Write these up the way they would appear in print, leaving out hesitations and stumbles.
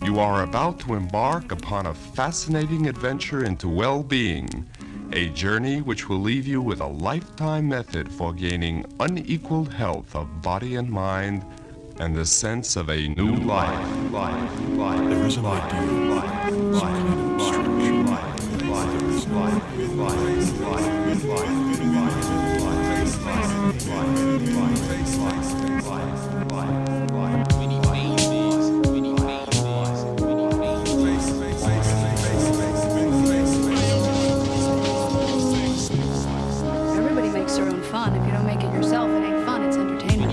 You are about to embark upon a fascinating adventure into well-being, a journey which will leave you with a lifetime method for gaining unequaled health of body and mind and the sense of a new life. There is an idea, some kind of structure. There is Everybody makes their own fun. If you don't make it yourself, it ain't fun, it's entertainment.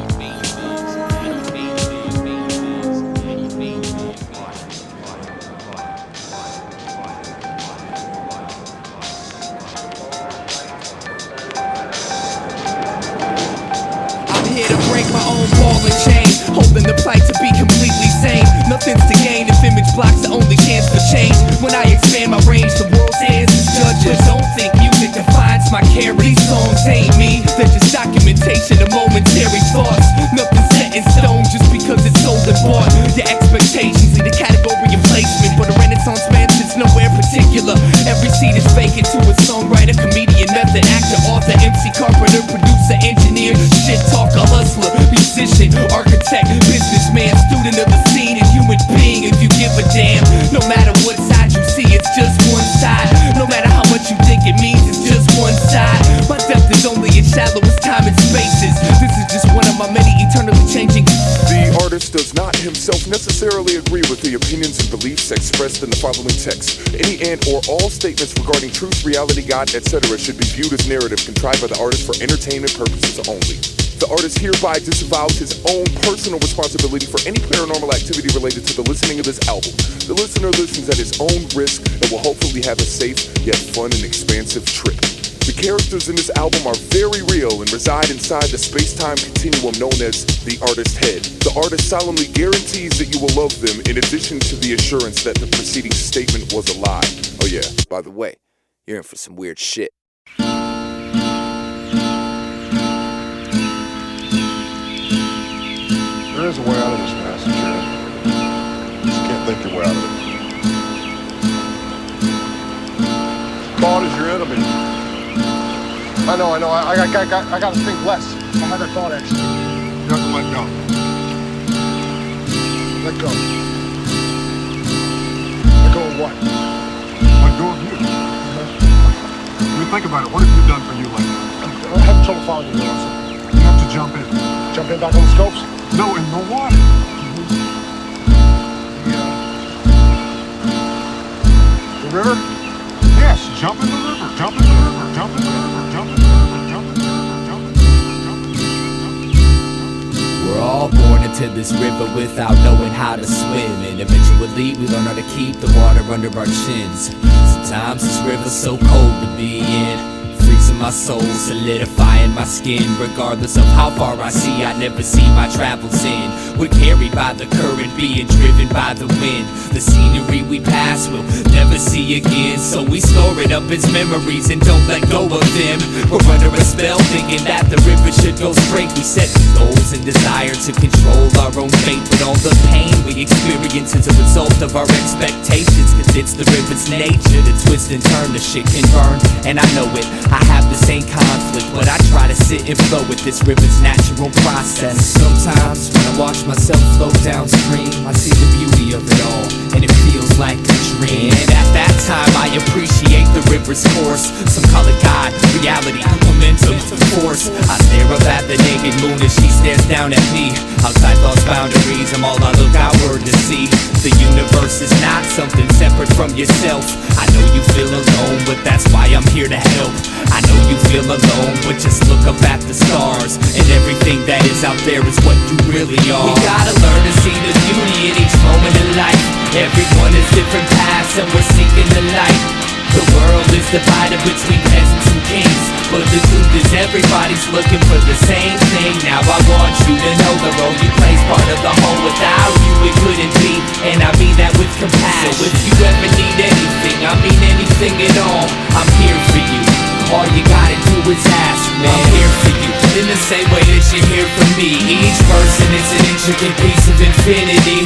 My own ball and chain, holding the plight to be completely sane. Nothing's to gain if image blocks the only chance for change. When I expand my range, the world stands as judges. Don't think music defines my character. These songs ain't me, they're just documentation of momentary thoughts. Nothing's set in stone just because it's sold and bought. Your expectations lead a category of placement, but a renaissance man sits nowhere particular. Every seat is vacant to a songwriter, comedian, method actor, author, MC, carpenter, producer, engineer, shit talker, hustler, musician, architect, businessman, student of the scene, and human being if you give a damn. No matter what side you see, it's just one side. No matter how much you think it means, it's just one side. My depth is only as shallow as time and spaces. This is just one of my many eternally changing. The artist does not himself necessarily agree with the opinions and beliefs expressed in the following text. Any and or all statements regarding truth, reality, God, etc. should be viewed as narrative contrived by the artist for entertainment purposes only. The artist hereby disavows his own personal responsibility for any paranormal activity related to the listening of this album. The listener listens at his own risk and will hopefully have a safe yet fun and expansive trip. The characters in this album are very real and reside inside the space-time continuum known as the artist's head. The artist solemnly guarantees that you will love them in addition to the assurance that the preceding statement was a lie. Oh yeah, by the way, you're in for some weird shit. There is a way out of this mess, Jared. Just can't think your way out of it. Thought is your enemy. I know. I gotta think less. I had that thought actually. You have to let go. Let go. Let go of what? Let go of you. I mean, think about it. What have you done for you lately? I'm having trouble following you, Russell. You have to jump in. Jump in back on the scopes? No, in the water. The river? Yes, jump in the river. Jump in the river. Jump in the river. Jump in the river. Jump in the river. Jump in the river. Jump in the river. We're all born into this river without knowing how to swim, and eventually we learn how to keep the water under our chins. Sometimes this river's so cold to be in, freezing my soul, solidifying my skin. Regardless of how far I see, I never see my travels in. We're carried by the current, being driven by the wind. The scenery we pass will never see again, so we store it up as memories and don't let go of them. We're under a spell thinking that the river should go straight. We set goals and desire to control our own fate, but all the pain we experience is a result of our expectations, cause it's the river's nature to twist and turn. The shit can burn, and I know it. I have the same conflict, but I try to sit and flow with this river's natural process. Sometimes when I watch myself flow downstream, I see the beauty of it all, and it feels like a dream. And at that time I appreciate the river's course. Some call it God, reality, momentum, force. I stare up at the naked moon as she stares down at me. Outside thoughts boundaries, I'm all I look outward to see. The universe is not something separate from yourself. I know you feel alone, but that's why I'm here to help. I know you feel alone, but just look up at the stars, and everything that is out there is what you really are. We gotta learn to see the beauty in each moment in life. Everyone has different paths and we're seeking the light. The world is divided between peasants and kings, but the truth is everybody's looking for the same thing. Now I want you to know the role you play's part of the whole. Without you it couldn't be, and I mean that with compassion. So if you ever need anything, I mean anything at all, I'm here for you. All you gotta do is ask, man. I'm here for you, in the same way that you're here for me. Each person is an intricate piece of infinity.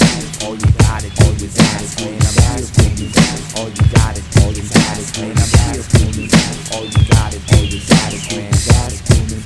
All you gotta do is ask, man, I'm here for you. All you gotta do is ask, man, I'm here for you. All you gotta do is ask, man, ask for me.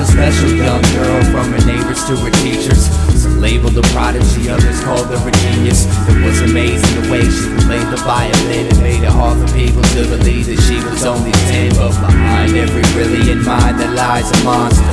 a special young girl, from her neighbors to her teachers. Some labeled a prodigy, others called her a genius. It was amazing the way she could play the violin. It made it hard for people to believe that she was only 10. But behind every brilliant mind there lies a monster.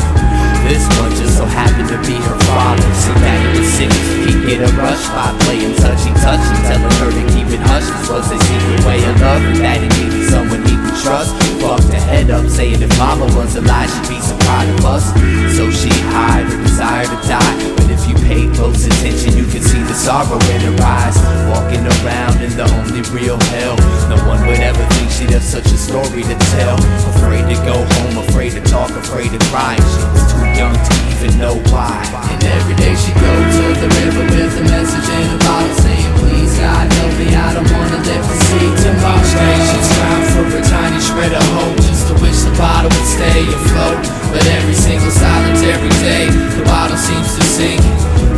This one just so happened to be her father. See, Daddy was sick, he'd get a rush by playing touchy-touchy, telling her to keep it hush. This was a secret way of love, and Daddy needed someone he could trust. Fucked her head up, saying if Mama was alive, she'd be so proud of us. So she'd hide her desire to die, but if you paid close attention, you could see the sorrow in her eyes. Walking around in the only real hell, no one would ever think she'd have such a story to tell. Afraid to go home, afraid to talk, afraid to cry. She was too young to even know why. And every day she'd go to the river with a message in a bottle, saying, please God help me, I don't wanna live to see tomorrow. Each day she'd strive for a tiny shred of hope, just to wish the bottle would stay afloat. But every single solitary day, the bottle seems to sink.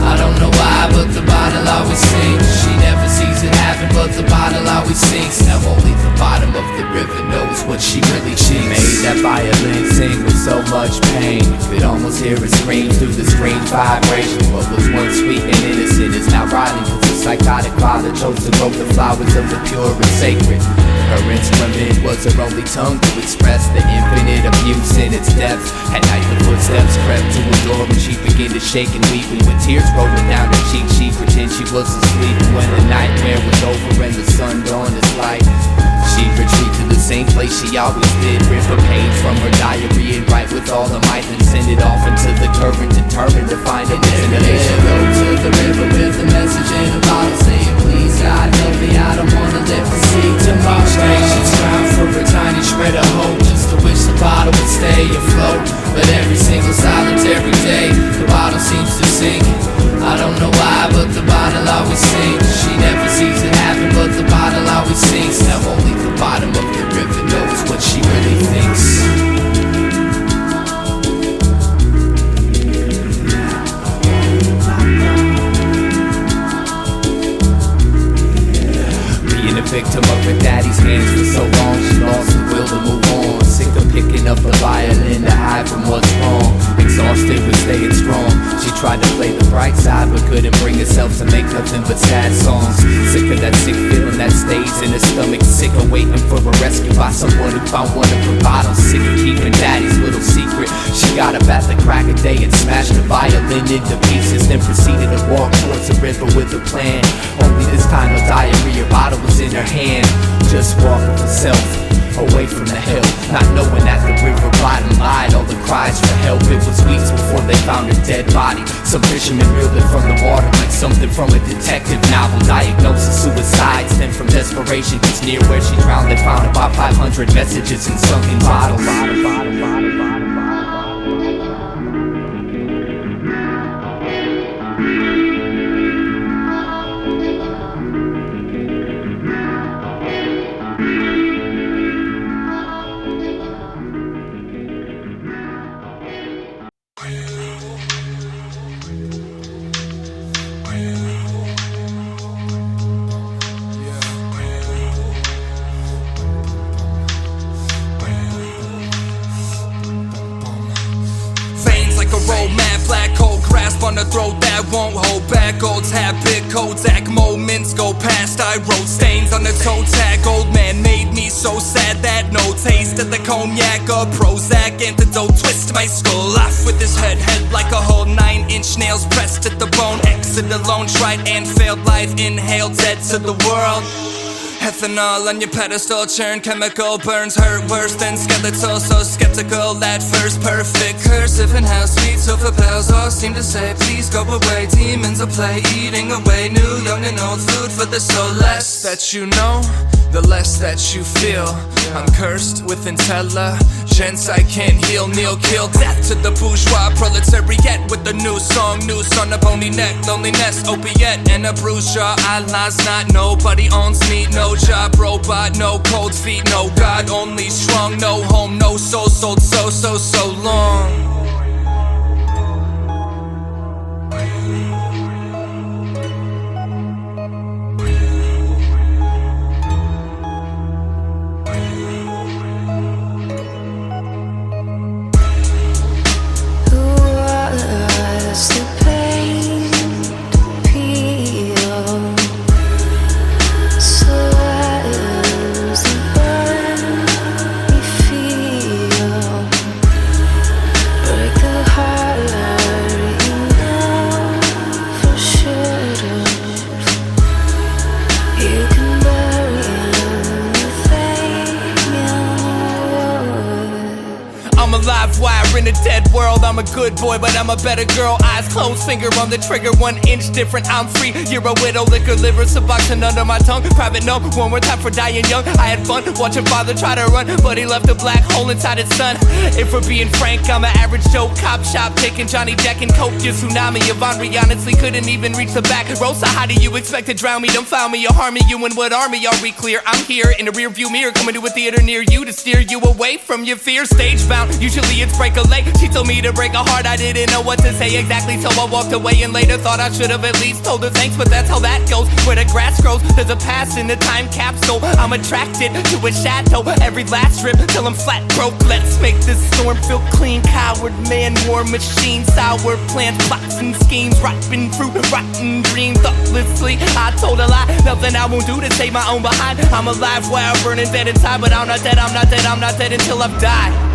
I don't know why, but the bottle always sinks. She never sees it happen, but the bottle always sinks. Now only the bottom of the river knows what she really thinks. She made that violin sing with so much pain, you could almost hear it scream through the strange vibration. What was once sweet and innocent is now rotting, cause the psychotic father chose to grow the flowers of the pure and sacred. Her instrument was her only tongue to express the infinite abuse in its depths. At night the footsteps crept to her door and she began to shake and weep, and with tears rolling down her cheek she'd pretend she was asleep. And when the nightmare was over and the sun dawned its light, she'd retreat to the same place she always did, rip a page from her diary and write with all her might, and send it off into the current, determined to find a destination. Go to the river with a message in a bottle, saying, please God help me, I don't wanna live to see tomorrow. Each day she'd strive for a tiny shred of hope, just to wish the bottle would stay afloat. But every single solitary day, the bottle seems to sink. I don't know why, but the bottle always sinks. She never sees it happen, but the bottle always sinks. Now only the bottom of the river knows what she really thinks. Being a victim of her daddy's hands for so long, she lost the will to move on. Sick of picking up the violin to hide from what's wrong. Exhausted with staying strong, she tried to play the bright side, but couldn't bring herself to make nothing but sad songs. Sick of that sick feeling that stays in her stomach. Sick of waiting for a rescue by someone who found one of her bottles. Sick of keeping daddy's little secret. She got up at the crack of day and smashed the violin into pieces, then proceeded to walk towards the river with a plan. Only this time no diarrhea bottle was in her hand. Just walking herself away from the hill, not knowing that the river bottom lied all the cries for help. It was weeks before they found her dead body. Some fishermen reeled it from the water like something from a detective novel. Diagnosis suicide stemmed from desperation, cause near where she drowned they found about 500 messages in sunken bottles. On the throat that won't hold back. Old habit, Kodak moments go past. I wrote stains on the toe tag. Old man made me so sad that no taste of the cognac or Prozac antidote twist my skull off with his head like a whole 9-inch nails pressed at the bone. Exit alone, tried and failed life, inhaled, dead to the world. Ethanol on your pedestal, churn, chemical burns hurt worse than skeletal. So skeptical at first, perfect cursive and how sweet silver bells all seem to say please go away. Demons of play, eating away new, young and old food for the soul. Less that you know, the less that you feel. I'm cursed with intelligence I can't heal. Kneel, kill, death to the bourgeois proletariat with the new song. Noose on a bony neck, loneliness, opiate, and a bruised jaw. Allah's not, nobody owns me. No job, robot, no cold feet, no God, only strong. No home, no soul, sold so long. in a dead world. I'm a good boy, but I'm a better girl. Eyes closed, finger on the trigger, 1 inch different. I'm free, you're a widow, liquor, liver, suboxone under my tongue. Private note, one more time for dying young. I had fun watching father try to run, but he left a black hole inside his son. If we're being frank, I'm an average Joe, cop shop, taking Johnny Jack and Coke. Your tsunami of Henri honestly couldn't even reach the back row. So how do you expect to drown me? Don't foul me or harm me. You and what army are we clear? I'm here in a rear view mirror, coming to a theater near you to steer you away from your fear. Stage bound, usually it's break a leg. She told me to break a heart, I didn't know what to say exactly, so I walked away and later thought I should have at least told her thanks. But that's how that goes, where the grass grows, there's a past in the time capsule. I'm attracted to a chateau, every last trip till I'm flat broke. Let's make this storm feel clean. Coward man, war machine, sour plants, plots and schemes, rotten fruit, rotten dream. Thoughtlessly, I told a lie, nothing I won't do to save my own behind. I'm alive while burning dead inside, but I'm not dead, I'm not dead, I'm not dead until I've died.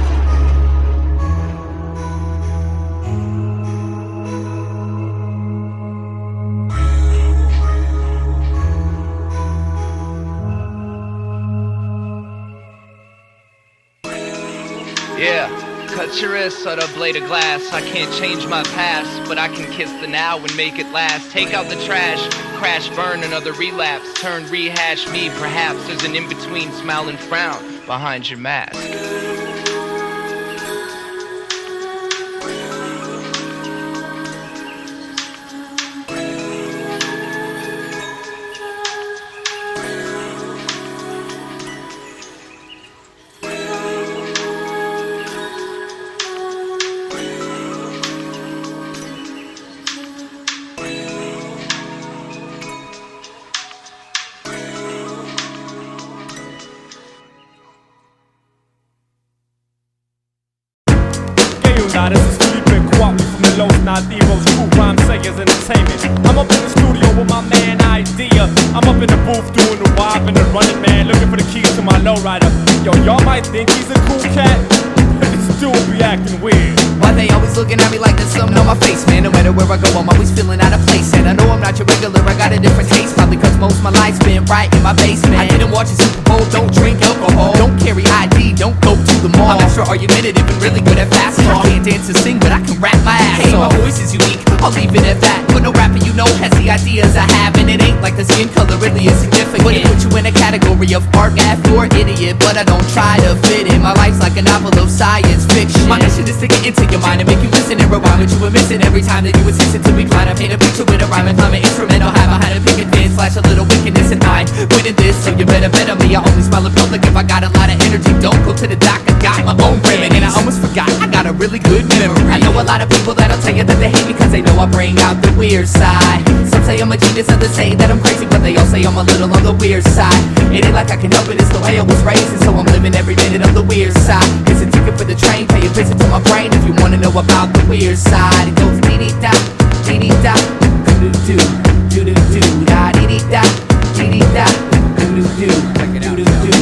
Yeah, cut your wrist or the blade of glass. I can't change my past, but I can kiss the now and make it last. Take out the trash, crash, burn, another relapse. Turn, rehash me, perhaps there's an in-between smile and frown behind your mask. This is Felipe Kwame from the Los Nativos, True Rhyme Sayers Entertainment. I'm up in the studio with my man Eyedea. I'm up in the booth doing the wop and the running man, looking for the keys to my lowrider. Yo, y'all might think he's a cool cat, but this dude be acting weird. Why they always looking at me like there's something on my face, man? No matter where I go, I'm always feeling out of place. And I know I'm not your regular, I got a different taste. Probably cause most of my life's been right in my basement. I didn't watch a Super Bowl, don't drink alcohol, don't carry ID, don't go to the mall. I'm extra argumentative and really good at fast talk. I can't dance and sing, but I can rap my ass off. My voice is unique, I'll leave it at that. But no rapper you know has the ideas I have, and it ain't like the skin color really is significant. But it puts you in a category of art gaff or idiot, but I don't try to fit in. My life's like a novel of science fiction. My mission is to get into your mind and make you listen and rewind what you were missing every time that you insist to be blind. I paint a picture with a rhyme and climb an instrumental, have behind a picket fence, slash a little wickedness in mind. Winning this, so you better bet on me. I only smile in public if I got a lot of energy. Don't go to the doc, I got my own remedy. And I almost forgot, I got a really good memory. I know a lot of people that'll tell you that they hate me cause they know I bring out the weird side. Some say I'm a genius, others say that I'm crazy, but they all say I'm a little on the weird side. It ain't like I can help it, it's the way I was raised, and so I'm living every minute of the weird side. It's a ticket for the train, pay a visit to my brain if you wanna know about the weird side. It goes dee-dee-da, dee-dee-da, doo-doo-doo, doo-doo-doo, da dee-dee-da, dee-dee-da, doo-doo-doo, doo-doo-doo.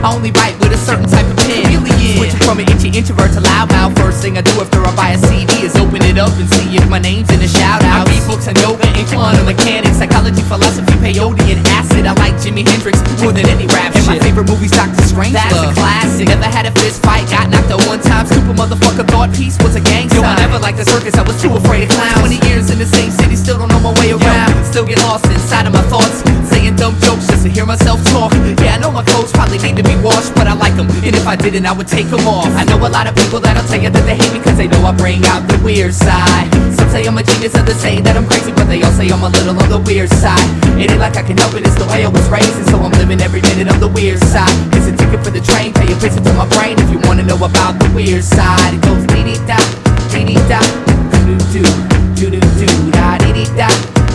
I only write with a certain type of pen. Switching from an itchy introvert to loudmouth. First thing I do after I buy a CD is open it up and see if my name's in a shout out. I read books on yoga and quantum mechanics, psychology, philosophy, peyote, and acid. I like Jimi Hendrix more than any rap shit. And my favorite movie's Dr. Strangelove. That's a classic. Never had a fist fight, got knocked out one time. Stupid motherfucker thought peace was a gang sign. Yo, I never liked the circus, I was too afraid of clowns. 20 years in the same city, still don't know my way around. Still get lost inside of my thoughts, saying dumb jokes just to hear myself talk. Yeah, I know my clothes probably need to be washed, but I like them, and if I didn't, I would take them off. I know a lot of people that'll tell you that they hate me cause they know I bring out the weird side. Some say I'm a genius, others say that I'm crazy, but they all say I'm a little on the weird side. It ain't like I can help it, it's the way I was raised, and so I'm living every minute of the weird side. It's a ticket for the train, pay a visit to my brain if you wanna know about the weird side. It goes dee-dee-da, dee-dee-da, doo-doo-doo, doo-doo-doo, da dee-dee-da,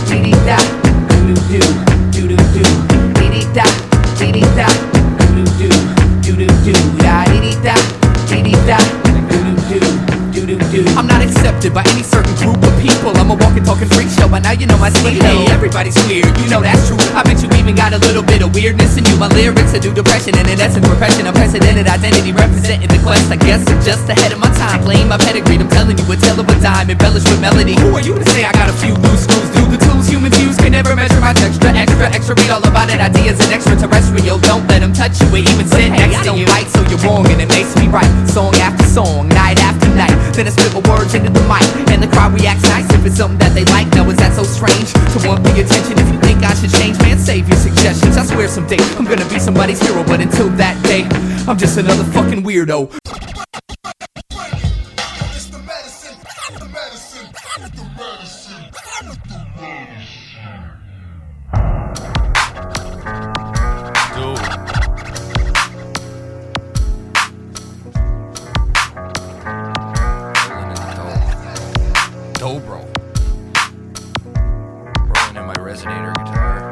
dee-dee-da, doo-doo-doo, doo-doo-doo, dee-dee-da, dee-dee-da, doo-doo-doo, doo-doo-doo, da dee-dee-da, dee-dee-da, doo-doo-doo, doo-doo-doo. I'm not accepted by any certain group of people. I'm a walking, talking freak show, but now you know my speed. Hey, everybody's weird, you know that's true. I bet you even got a little bit of weirdness in you. My lyrics are due depression, and in essence repression. Unprecedented identity representing the quest. I guess I'm just ahead of my time. Playing my pedigree, I'm telling you a tale of a dime, embellished with melody. Who are you to say I got a few loose screws? Do the tools humans use can never measure my texture. Extra, read all about it. Ideas and extraterrestrial. Don't let them touch you or even sit next to you. I don't write, so you're wrong, and it makes me write song after song, night after night. Then I spit my words into the mic, and the crowd reacts nice if it's something that they like. Now is that so strange? To want the attention, if you think I should change, man, save your suggestions. I swear someday I'm gonna be somebody's hero, but until that day, I'm just another fucking weirdo. Dobro. Rolling in my resonator guitar.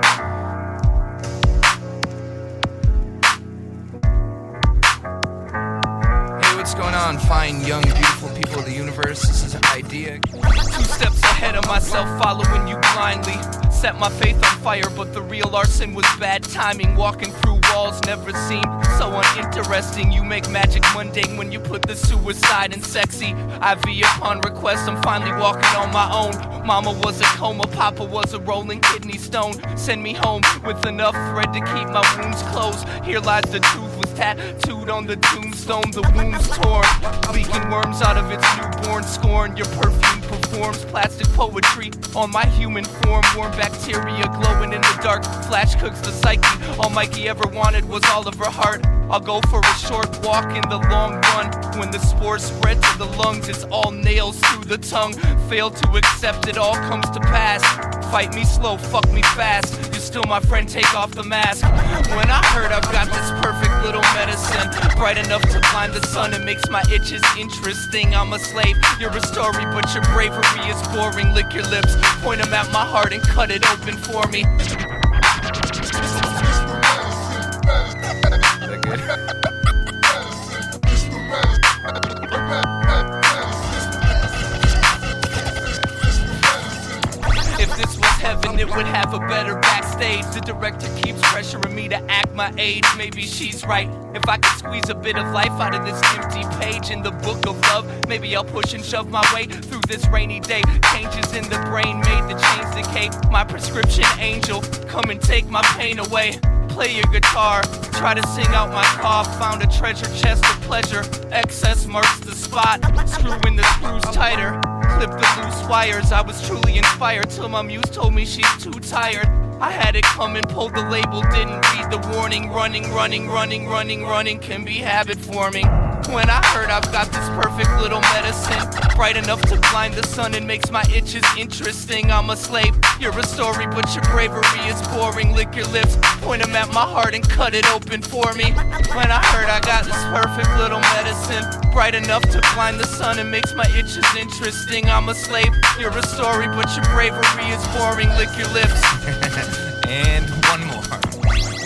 Hey, what's going on, fine, young, beautiful people of the universe? This is Eyedea. 2 steps ahead of myself, following you blindly. Set my faith on fire, but the real arson was bad timing. Walking through walls never seemed so uninteresting. You make magic mundane when you put the suicide in sexy. IV upon request, I'm finally walking on my own. Mama was a coma, Papa was a rolling kidney stone. Send me home with enough thread to keep my wounds closed. Here lies the truth, was tattooed on the tombstone. The wounds torn, leaking worms out of its newborn scorn. Your perfume performs plastic poetry on my human form. Warm bacteria glowing in the dark, flash cooks the psyche. All Mikey ever wanted was all of her heart. I'll go for a short walk in the long run. When the spores spread to the lungs, it's all nails through the tongue. Fail to accept it all comes to pass. Fight me slow, fuck me fast. You're still my friend, take off the mask. When I heard I've got this perfect little medicine, bright enough to blind the sun, it makes my itches interesting. I'm a slave, you're a story, but your bravery is boring. Lick your lips, point them at my heart and cut it open for me. If this was heaven, it would have a better backstage. The director keeps pressuring me to act my age. Maybe she's right. If I could squeeze a bit of life out of this empty page in the book of love, maybe I'll push and shove my way through this rainy day. Changes in the brain made the chains decay. My prescription angel, come and take my pain away. Play your guitar, try to sing out my cough. Found a treasure chest of pleasure, excess marks the spot. Screwing the screws tighter, clip the loose wires. I was truly inspired till my muse told me she's too tired. I had it coming, pulled the label, didn't read the warning. Running can be habit forming. When I heard I've got this perfect little medicine, bright enough to blind the sun and makes my itches interesting. I'm a slave, you're a story, but your bravery is boring. Lick your lips, point them at my heart and cut it open for me. When I heard I got this perfect little medicine, bright enough to blind the sun and makes my itches interesting. I'm a slave, you're a story, but your bravery is boring. Lick your lips. And one more.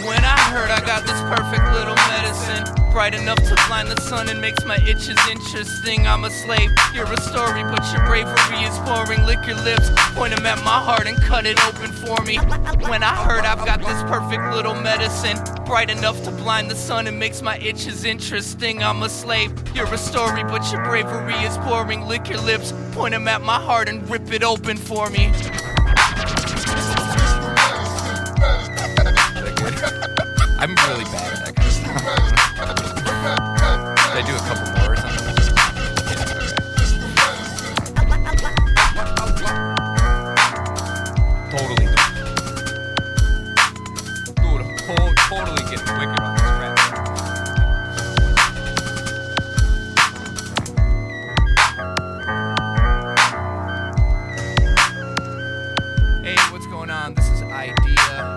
When I heard I got this perfect little medicine, bright enough to blind the sun and makes my itches interesting. I'm a slave, you're a story, but your bravery is boring. Lick your lips, point them at my heart and cut it open for me. When I heard I've got this perfect little medicine, bright enough to blind the sun and makes my itches interesting. I'm a slave, you're a story, but your bravery is boring. Lick your lips, point them at my heart and rip it open for me. I'm really bad at that kind of stuff. Should I do a couple more or something? Totally dude, I'm totally getting wicked on this crap. Hey, what's going on? This is Eyedea.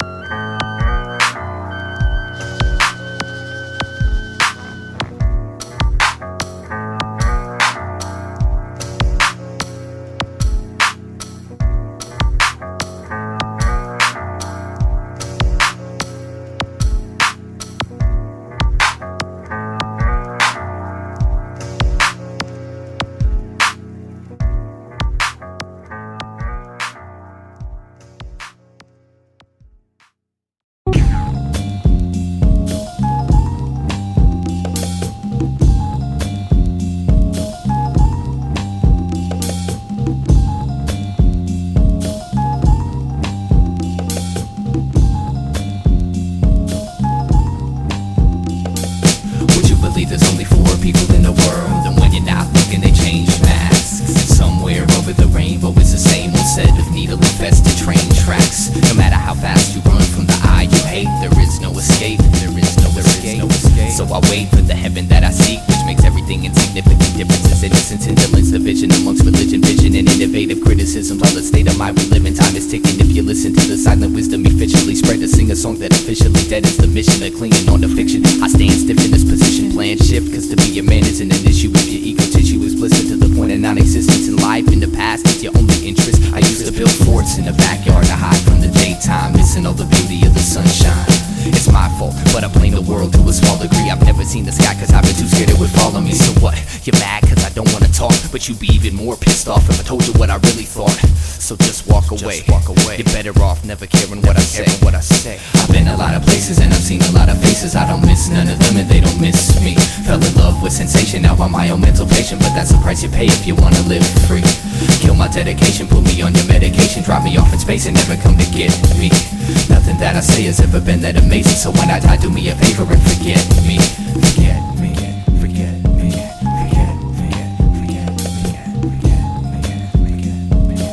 I wait for the heaven that I seek, which makes everything insignificant. Differences, innocence, indolence, division amongst religion, vision, and innovative criticisms. All the state of mind we live in, time is ticking. If you listen to the silent wisdom efficiently spread, to sing a song that officially dead is the mission of clinging on to fiction. I stand stiff in this position, plan shift, cause to be a man isn't an issue if your ego tissue is blistered to the point of non-existence. In life, in the past, it's your only interest. I used to build forts in the backyard to hide from the daytime, missing all the beauty of the sunshine. It's my fault, but I blame the world to a small degree. I've never seen the sky cause I've been too scared it would follow me. So what? You're mad cause I don't wanna talk, but you'd be even more pissed off if I told you what I really thought. So just walk away. You're better off never caring what I say. I've been a lot of places and I've seen a lot of faces. I don't miss none of them and they don't miss me. Fell in love with sensation, now I'm my own mental patient, but that's the price you pay if you wanna live free. Kill my dedication, put me on your medication, drop me off in space and never come to get me. Nothing that I say has ever been that amazing, so when I die, do me a favor and forget me. Forget me, forget me, forget me, forget me.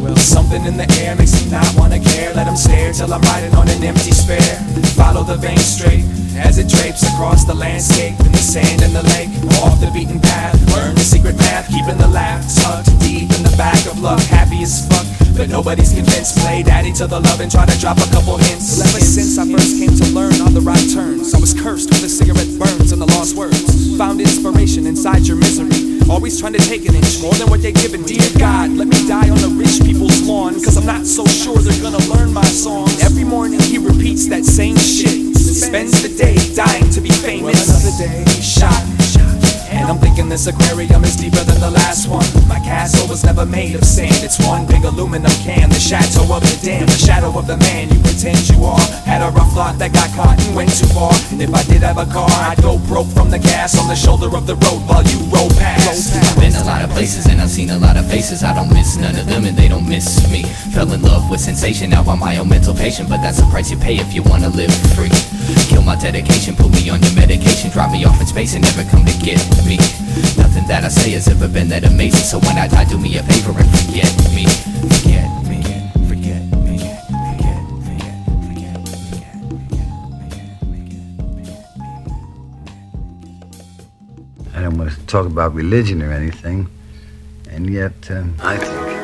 Well, something in the air makes me not wanna care. Let them stare till I'm riding on an empty spare. Follow the vein straight as it drapes across the landscape, in the sand and the lake, off the beaten path. Learn the secret math, keeping the laugh tucked deep in the back of luck. Happy as fuck, but nobody's convinced. Play daddy to the love and try to drop a couple hints. Well, ever since I first came to learn all the right turns, I was cursed with a cigarette burns and the lost words. Found inspiration inside your misery, always trying to take an inch more than what they're giving. Dear God, let me die on the rich people's lawn, cause I'm not so sure they're gonna learn my songs. Every morning he repeats that same shit, spends the day dying to be famous. Well, another day shot, and I'm thinking this aquarium is deeper than the last one. My castle was never made of sand, it's one big aluminum can. The chateau of the dam, the shadow of the man you pretend you are. Had a rough lot that got caught and went too far, and if I did have a car, I'd go broke from the gas on the shoulder of the road while you roll past. I've been a lot of places and I've seen a lot of faces. I don't miss none of them and they don't miss me. Fell in love with sensation, now I'm my own mental patient, but that's the price you pay if you wanna live free. Kill my dedication, put me on your medication, drop me off in space and never come to get me. Nothing that I say has ever been that amazing, so when I die, do me a favor and forget me. Forget me, forget me, forget me, forget me. I don't want to talk about religion or anything, and yet I think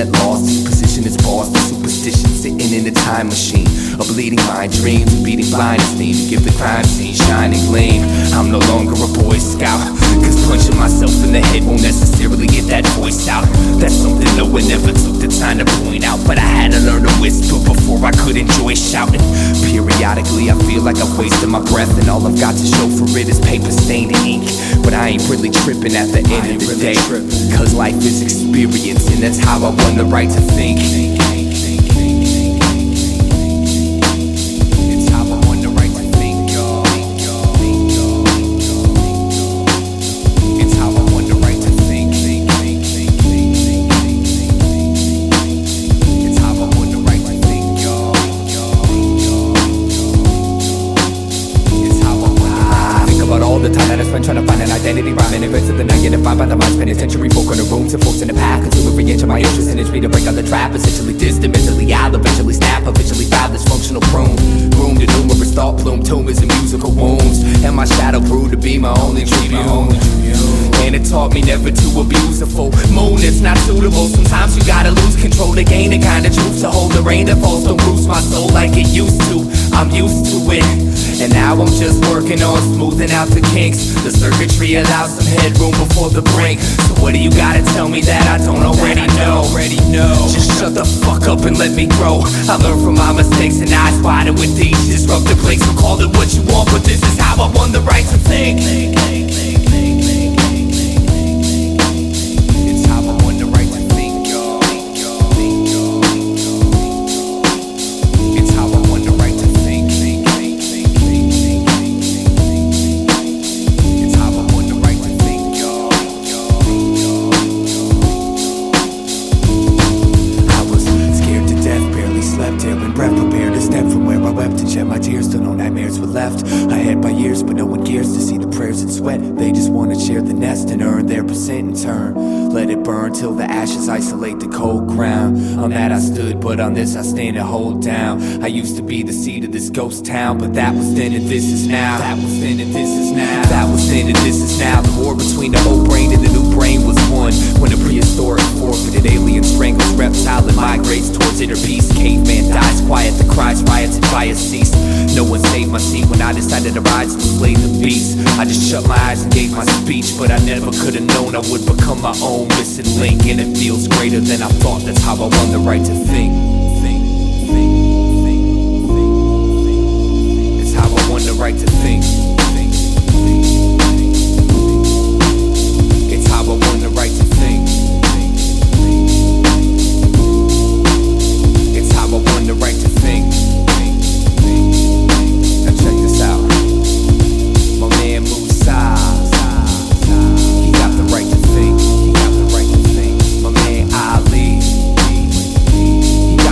that lost his position as boss. The superstition sitting in a time machine, a bleeding mind, dreams, beating blind as need to give the crime scene shining gleam. I'm no longer a Boy Scout, cause punching myself in the head won't necessarily get that voice out. That's something no one ever took the time to point out, but I had to learn to whisper before I could enjoy shouting. Periodically I feel like I've wasted my breath, and all I've got to show for it is paper-stained ink. But I ain't really tripping at the end of the day, cause life is experience, and that's how I won the right to think. It's how I won the right to think, y'all. It's how I won the right to think. It's how I won the right to think, y'all. It's how I won the right. Think about all the time that I spent trying to find an identity, rhyming and of the night, getting by the mind, spending century folk on the rooms and folks in the path, consuming every inch of my interest in me to break out the trap, essentially distant, mentally I'll eventually snap, eventually foul this functional prune, groomed to numerous thought plume tumors and musical wounds, and my shadow proved to be my only tribune. And it taught me never to abuse a full moon, it's not suitable. Sometimes you gotta lose control to gain the kind of truth, to hold the rain that falls, don't bruise my soul like it used to. I'm used to it, and now I'm just working on smoothing out the kinks. The circuitry allows some headroom before the brink. So what do you gotta tell me that I don't already know? Just shut the fuck up and let me grow. I learned from my mistakes and I spotted with these disruptive breaks. So call it what you want, but this is how I won the right to think. It's how I won the right to think, y'all. It's how I won the right to think. It's how I won the right to think, y'all. I was scared to death, barely slept, ailing breath, prepared to step from where I wept and shed my tears till no nightmares were left. Ahead by years, but no one cares to see the prayers and sweat. They just wanna share the nest and earn their percent in turn. Let it burn till the ashes isolate the cold ground. On that I stood, but on this I stand and hold down. I used to be the seed of this ghost town, but that was then and this is now. That was then and this is now. That was then and this is now. The war between the old brain and the new brain was won when a prehistoric forfeited alien strangles reptile and migrates towards inner peace. Caveman dies quiet, the cries, riots, and fire cease. No one saved my seat when I decided to rise and slay the beast. I just shut my eyes and gave my speech, but I never could have known I would become my own missing link. And it feels greater than I thought, that's how I won the right to think. It's how I won the right to think. It's how I won the right to think. It's how I won the right to think. Now check this out. My man Musa, he got the right to think. He got the right to think. My man Ali, he got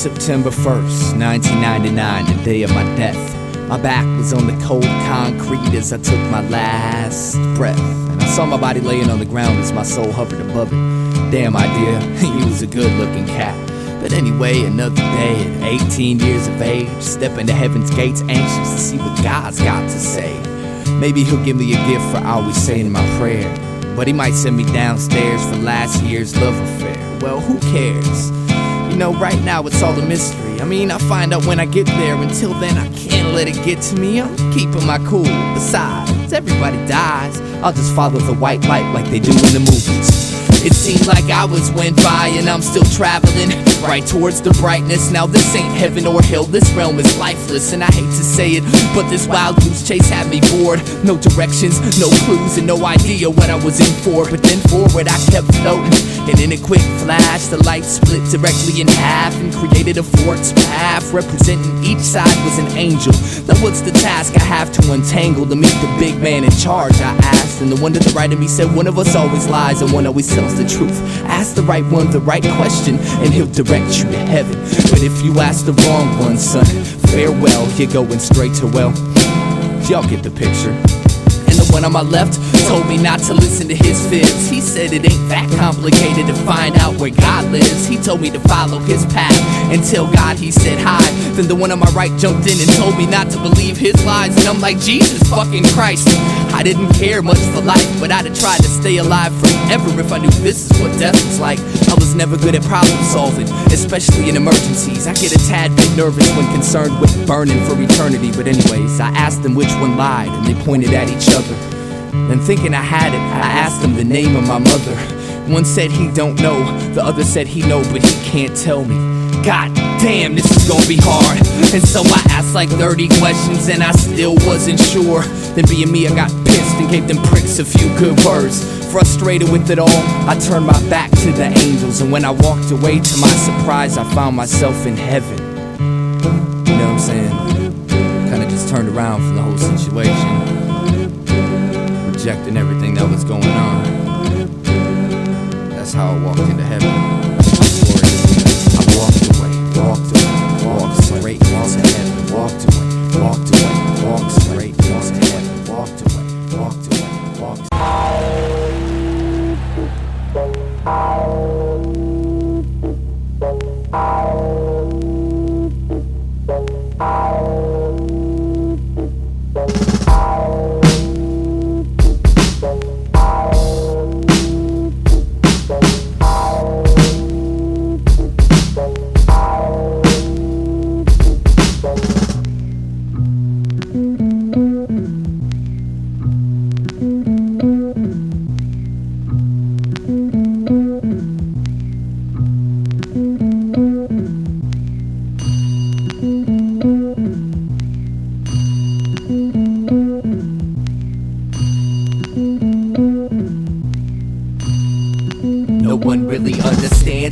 September 1st, 1999, the day of my death. My back was on the cold concrete as I took my last breath. And I saw my body laying on the ground as my soul hovered above it. Damn idea, he was a good looking cat. But anyway, another day at 18 years of age, stepping to heaven's gates, anxious to see what God's got to say. Maybe he'll give me a gift for always saying my prayer, but he might send me downstairs for last year's love affair. Well, who cares? You know, right now it's all a mystery. I mean, I'll find out when I get there. Until then, I can't let it get to me. I'm keeping my cool. Besides, everybody dies. I'll just follow the white light like they do in the movies. It seemed like hours went by and I'm still traveling right towards the brightness. Now this ain't heaven or hell, this realm is lifeless. And I hate to say it, but this wild goose chase had me bored. No directions, no clues, and no idea what I was in for. But then forward I kept floating, and in a quick flash the light split directly in half and created a forked path. Representing each side was an angel. Now what's the task I have to untangle to meet the big man in charge, I asked. And the one to the right of me said, one of us always lies and one always tells the truth. Ask the right one the right question and he'll direct you to heaven. But if you ask the wrong one, son, farewell, you're going straight to well. Y'all get the picture. And the one on my left told me not to listen to his fibs. He said it ain't that complicated to find out where God lives. He told me to follow his path and tell God he said hi. Then the one on my right jumped in and told me not to believe his lies. And I'm like, Jesus fucking Christ, I didn't care much for life, but I'd have tried to stay alive forever if I knew this is what death was like. I was never good at problem solving, especially in emergencies. I get a tad bit nervous when concerned with burning for eternity. But anyways, I asked them which one lied and they pointed at each other. Then thinking I had it, I asked them the name of my mother. One said he don't know, the other said he know but he can't tell me. God damn, this is gonna be hard. And so I asked like 30 questions and I still wasn't sure. Then being me, I got pissed and gave them pricks a few good words. Frustrated with it all, I turned my back to the angels. And when I walked away, to my surprise, I found myself in heaven. You know what I'm saying? Kinda just turned around from the whole situation, rejecting everything that was going on. That's how I walked into heaven. I walked straight into heaven. Walked straight into heaven. Walked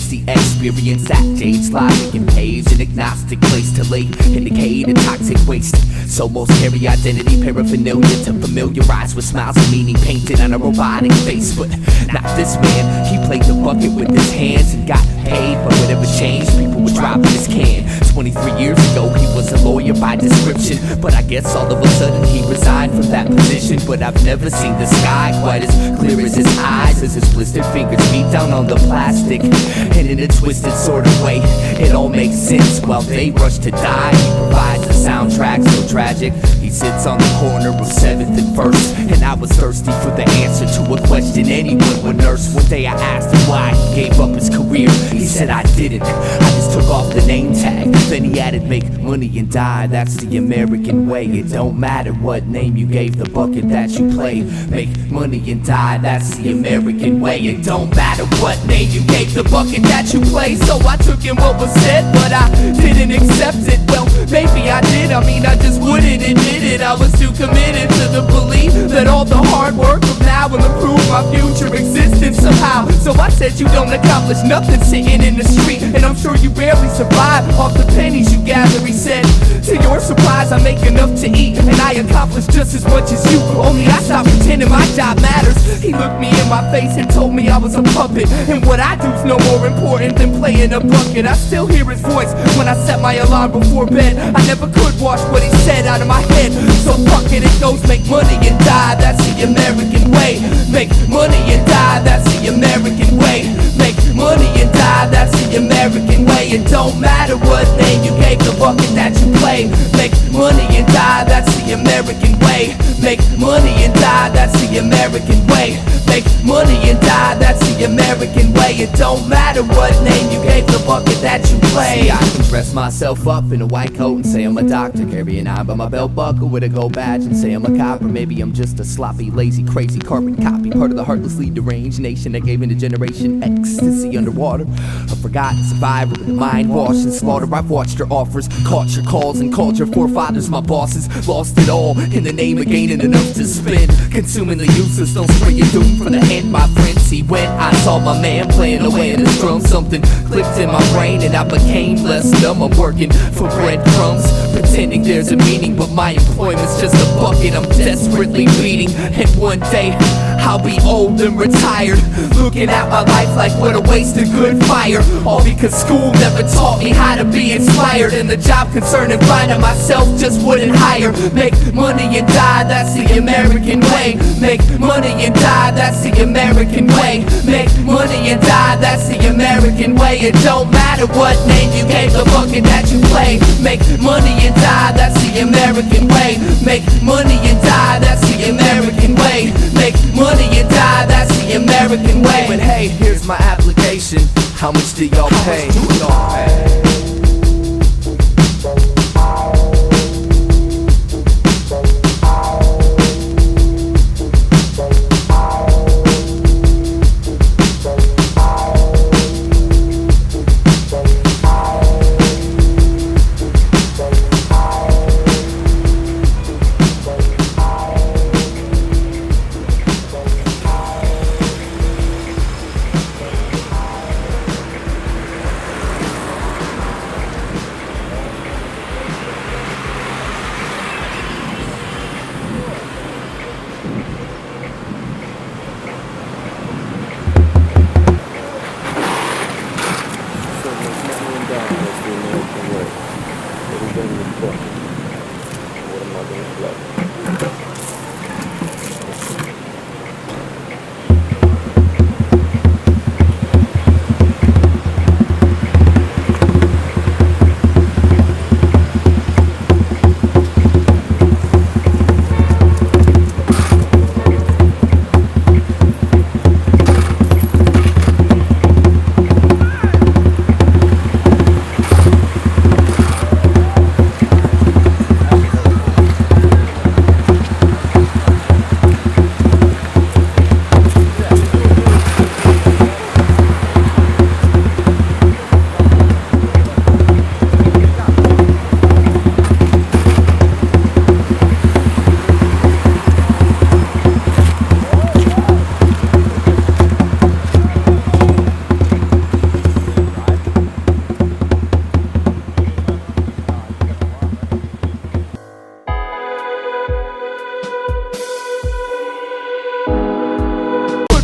the experience that dates logic and paves an agnostic place to lay, indicate a toxic waste. So most carry identity paraphernalia to familiarize with smiles and meaning painted on a robotic face. But not this man, he played the bucket with his hands and got paid. But whatever changed, people would drop in his can. 23 years ago, he was a lawyer by description, but I guess all of a sudden he resigned from that position. But I've never seen the sky quite as clear as his eyes, as his blistered fingers beat down on the plastic. And in a twisted sort of way, it all makes sense. While they rush to die, he provides a soundtrack so tragic. He sits on the corner of 7th and 1st, and I was thirsty for the answer to a question anyone would nurse. One day I asked him why he gave up his career. He said I didn't, I just took off the name tag. Then he added, make money and die, that's the American way. It don't matter what name you gave the bucket that you played. Make money and die, that's the American way. It don't matter what name you gave the bucket that you played. So I took in what was said, but I didn't accept it. Well, maybe I did, I mean I just wouldn't admit it. I was too committed to the belief that all the hard work of now will improve my future existence somehow. So I said you don't accomplish nothing sitting in the street, and I'm sure you barely survive off the pennies you gather. He said, To your surprise, I make enough to eat, and I accomplish just as much as you. Only I stopped pretending my job matters. He looked me in my face and told me I was a puppet, and what I do's no more important than playing a bucket. I still hear his voice when I set my alarm before bed. I never could wash what he said out of my head, so fuck it, it goes make money and die. That's the American way. Make money and die. That's the American way. Make money and die. That's the American way. It don't matter what name you gave the bucket that you play. Make money and die. That's the American way. Make money and die. That's the American way. Make money and die. That's the American way. It don't matter what name you gave the bucket that you play. See, I can dress myself up in a white coat and say I'm a doctor, carry an eye by my belt buckle with a gold badge and say I'm a cop. Or maybe I'm just a sloppy, lazy, crazy carbon copy, part of the heartlessly deranged nation that gave in a generation ecstasy underwater. A forgotten survivor with a mind washed and slaughter. I've watched your offers, caught your calls, and called your forefathers my bosses. Lost it all in the name of gaining enough to spend, consuming the useless. Don't spring your doom from the hand, my friend. See, when I saw my man playing away in his drum, something clicked in my brain and I became less dumb. I'm working for breadcrumbs, pretending there's a meaning, but my employment's just a bucket I'm desperately bleeding. And one day I'll be old and retired, looking at my life like what a waste of good fire. All because school never taught me how to be inspired, and the job concern and finding myself just wouldn't hire. Make money and die, that's the American way. Make money and die, that's the American way. Make money and die, that's the American way. It don't matter what name you gave the bucket that you play. Make money and die, that's the American way. Make money and die, that's the American way. Make money and die, that's the American way. But hey, here's my application. How much do y'all pay?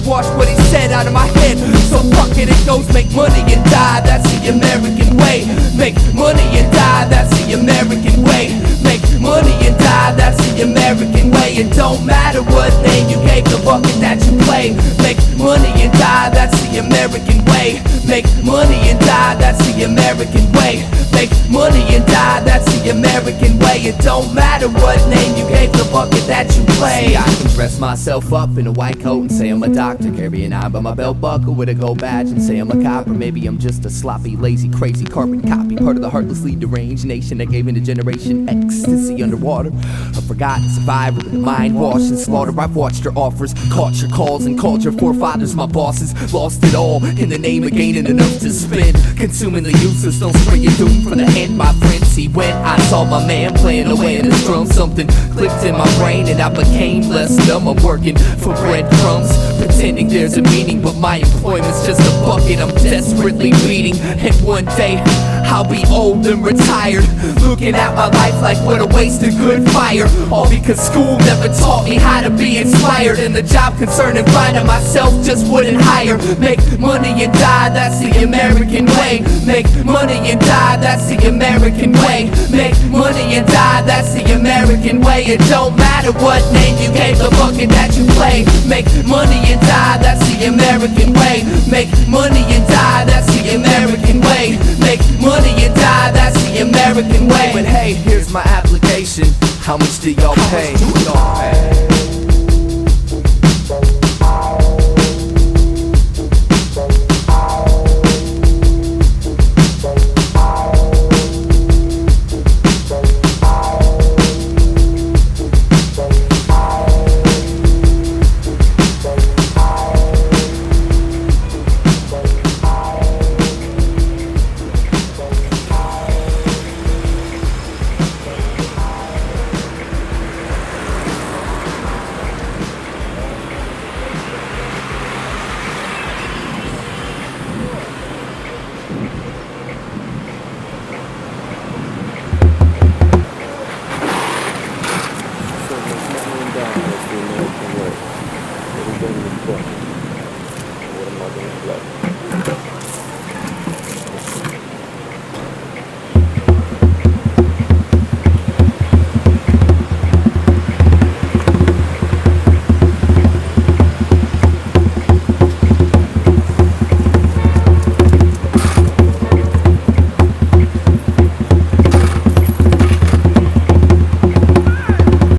Wash what he said out of my head, so fuck it, it goes make money and die. That's the American way. Make money and die. That's the American way. Make money and die. That's the American way. It don't matter what name you gave the bucket that you play. Make money and die. That's the American way. Make money and die. That's the American way. Make money and die. That's the American way. It don't matter what name you gave the bucket that you play. See, I can dress myself up in a white coat and say I'm a doctor, carry an eye by my belt buckle with a gold badge and say I'm a cop. Or maybe I'm just a sloppy, lazy, crazy carbon copy, part of the heartlessly deranged nation that gave in a generation ecstasy underwater. A forgotten survivor with a mind washed and slaughter. I've watched your offers, caught your calls, and called your forefathers my bosses. Lost it all in the name of gaining enough to spend, consuming the useless. Don't spring your doom from the hand, my friend. See, when I saw my man playing away in his drum, something clicked in my brain and I became less dumb. I'm working for breadcrumbs, pretending there's a meaning, but my employment's just a bucket I'm desperately bleeding. And one day I'll be old and retired, looking at my life like what a waste of good fire. All because school never taught me how to be inspired, and the job concern and finding myself just wouldn't hire. Make money and die, that's the American way. Make money and die, that's the American way. Make money and die, that's the American way. It don't matter what name you gave the bucket that you play. Make money and die, that's the American way. Make money and die, that's the American way. Make money and die, that's the American way. But hey, here's my application. How much do y'all pay?